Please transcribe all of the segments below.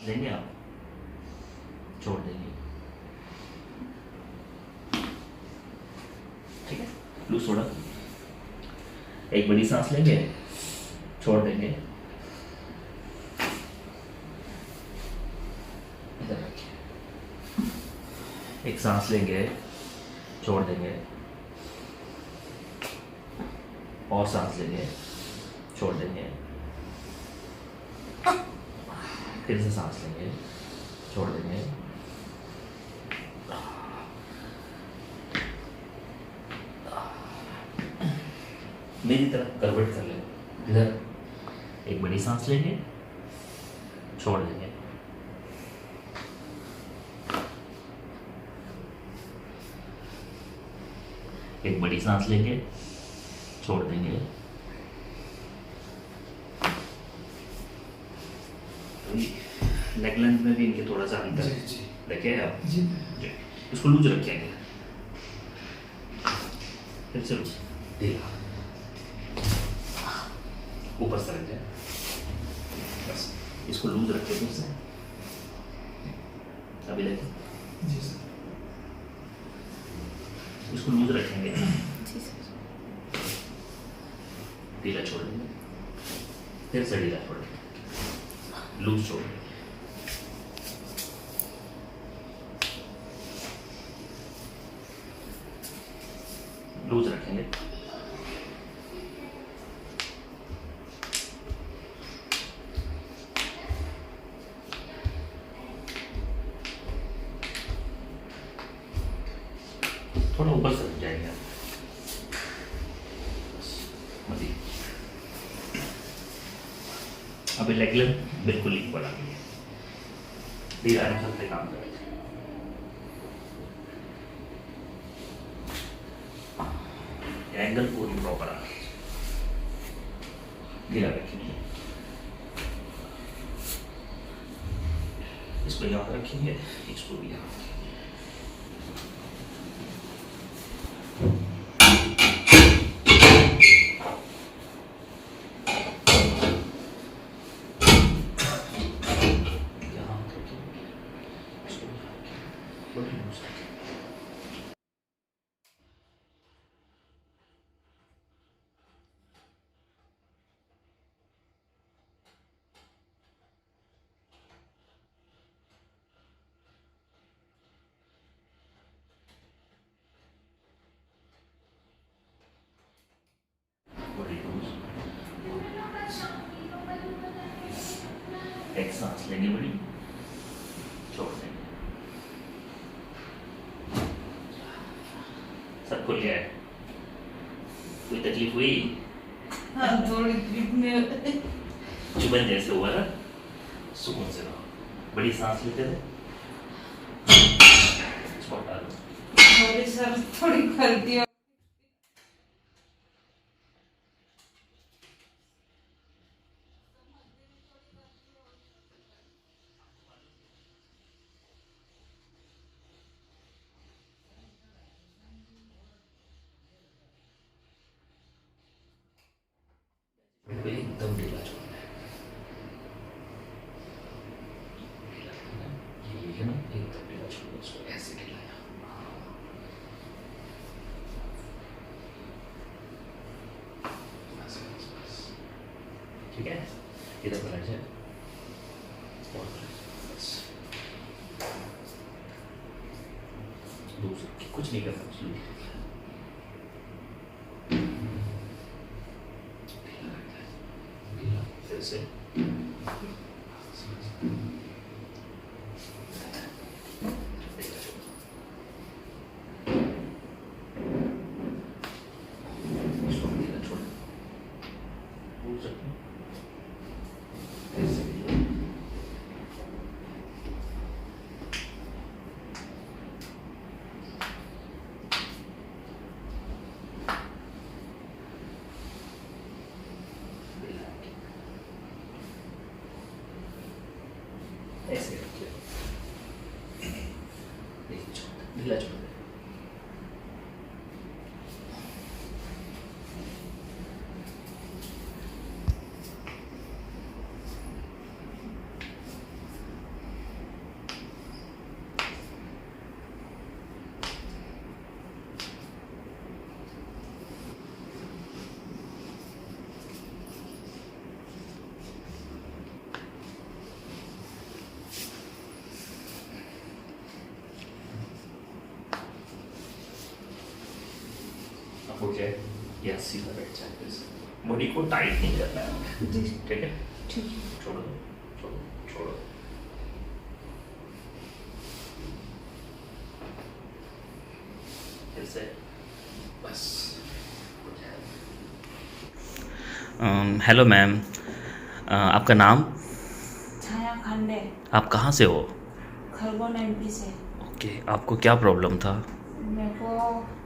लेंगे आप, छोड़ देंगे, ठीक है। लूज छोड़ा, एक बड़ी सांस लेंगे, छोड़ देंगे, इधर रखिए, एक सांस लेंगे, छोड़ देंगे, और सांस लेंगे, छोड़ देंगे, फिर से सांस लेंगे, छोड़ देंगे, मेरी तरफ करवट कर लेंगे, इधर एक बड़ी सांस लेंगे, छोड़ देंगे, एक बड़ी सांस लेंगे, छोड़ देंगे, नेक लेंथ में भी इनके थोड़ा सा अंतर है, देखिए आप जी, इसको लूज रखेंगे, फिर से लूज, ढीला, ऊपर से रख जाए, बस इसको लूज रखे फिर से, अभी देखो जी सर, इसको लूज रखेंगे जी सर, ढीला छोड़ देंगे, फिर से ढीला छोड़ देंगे, लूज छोड़ देंगे, लूज रखेंगे, थोड़ा ऊपर से रख जाएंगे, मज़ीद अभी लेग लेंथ बिल्कुल इक्वल आ गई है, धीरे आराम से काम करें, एंगल पूरी प्रॉपर आ रही है, ढीला रखेंगे, इसको यहाँ रखेंगे, इसको भी यहाँ रखेंगे, यहाँ रखेंगे, इसको यहाँ रखेंगे, बड़ी मुश्किल है। एक सांस लेंगे बड़ी, छोड़ देंगे, सब खुल गया है, कोई तकलीफ हुई? हाँ थोड़ी तकलीफ में चुभन जैसे हुआ ना, सुकून से रहो, बड़ी सांस लेते थे, इसको हटा दो, थोड़ी सर थोड़ी खलती एकदम ढीला छोड़ना है, ढीला छोड़ना है, ये है ना, एकदम ढीला छोड़ना, उसको ऐसे ढीलाया, बस बस बस, ठीक है, इधर पलट जाए, और पलट जाए, बस, दूसरा कुछ नहीं करना, कुछ नहीं, फिर से इसको ढीला छोड़, भूल सकते हैं, ऐसे भी ऐसे रखिए, देखिए छोड़, ढीला छोड़ दे, जाए या सीधा बैठ जाए, फिर बॉडी को टाइट नहीं करना है, जी ठीक है? ठीक है। छोड़ो छोड़ो छोड़ो। फिर से बस हो जाए। हेलो मैम, आपका नाम? छाया खांडे, आप कहाँ से हो? खरगोन एमपी से। ओके, आपको क्या प्रॉब्लम था? मेरे को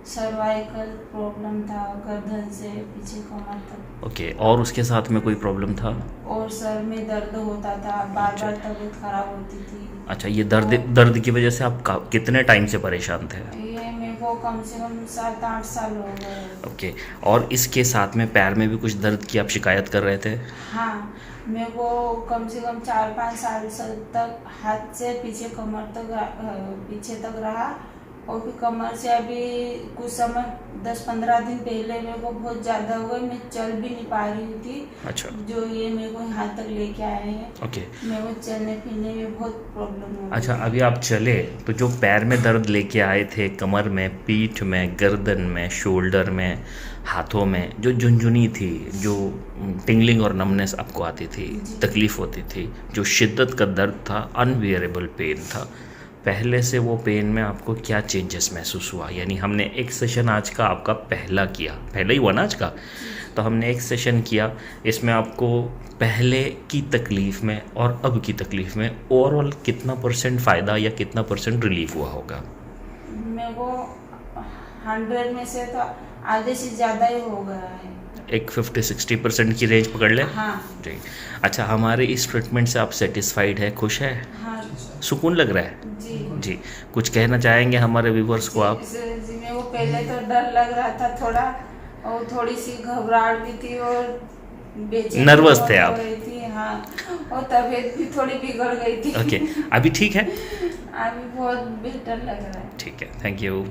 सर्वाइकल प्रॉब्लम था, गर्दन से पीछे कमर तक। ओके, और उसके साथ में कोई प्रॉब्लम था? और सर में दर्द होता था, बार बार तबीयत खराब होती थी। अच्छा, ये दर्द की वजह से आप कितने टाइम से परेशान थे? ये मेरे को कम से कम 7-8 साल हो गए। ओके, और इसके साथ में पैर में भी कुछ दर्द की आप शिकायत कर रहे थे? हाँ, मेरे को कम से कम 4-5 साल तक हाथ से पीछे कमर तक पीछे तक रहा। और फिर कमर से अभी कुछ समय 10-15 दिन पहले मेरे को बहुत ज़्यादा हो गई, मैं चल भी नहीं पा रही थी। अच्छा, जो ये मेरे को यहाँ तक लेके आए हैं, ओके। मेरे को चलने फिरने में बहुत प्रॉब्लम हो अच्छा, अभी आप चले तो जो पैर में दर्द लेके आए थे, कमर में, पीठ में, गर्दन में, शोल्डर में, हाथों में जो झुनझुनी थी, जो टिंगलिंग और नमनेस आपको आती थी, तकलीफ़ होती थी, जो शिद्दत का दर्द था, अनबियरेबल पेन था, पहले से वो पेन में आपको क्या चेंजेस महसूस हुआ? यानी हमने एक सेशन आज का आपका पहला किया, पहले ही हुआ ना आज का, तो हमने एक सेशन किया, इसमें आपको पहले की तकलीफ़ में और अब की तकलीफ़ में ओवरऑल कितना % फ़ायदा या कितना % रिलीफ हुआ होगा? मेरे को 100 में से तो आधे से ज़्यादा ही हो गया है। एक 50-60% की रेंज पकड़ ले। हाँ जी। अच्छा, हमारे इस ट्रीटमेंट से आप सेटिस्फाइड है, खुश है, हाँ सुकून लग रहा है? जी जी। कुछ कहना चाहेंगे हमारे व्यूवर्स को आप? जी, मेरे को पहले तो डर लग रहा था थोड़ा, और थोड़ी सी घबराहट भी थी, और बेचैनी नर्वस बहुत थे हो आप? रही थी। हाँ, और तबीयत भी थोड़ी बिगड़ गई थी। ओके, अभी ठीक है? अभी बहुत बेहतर लग रहा है। ठीक है, थैंक यू।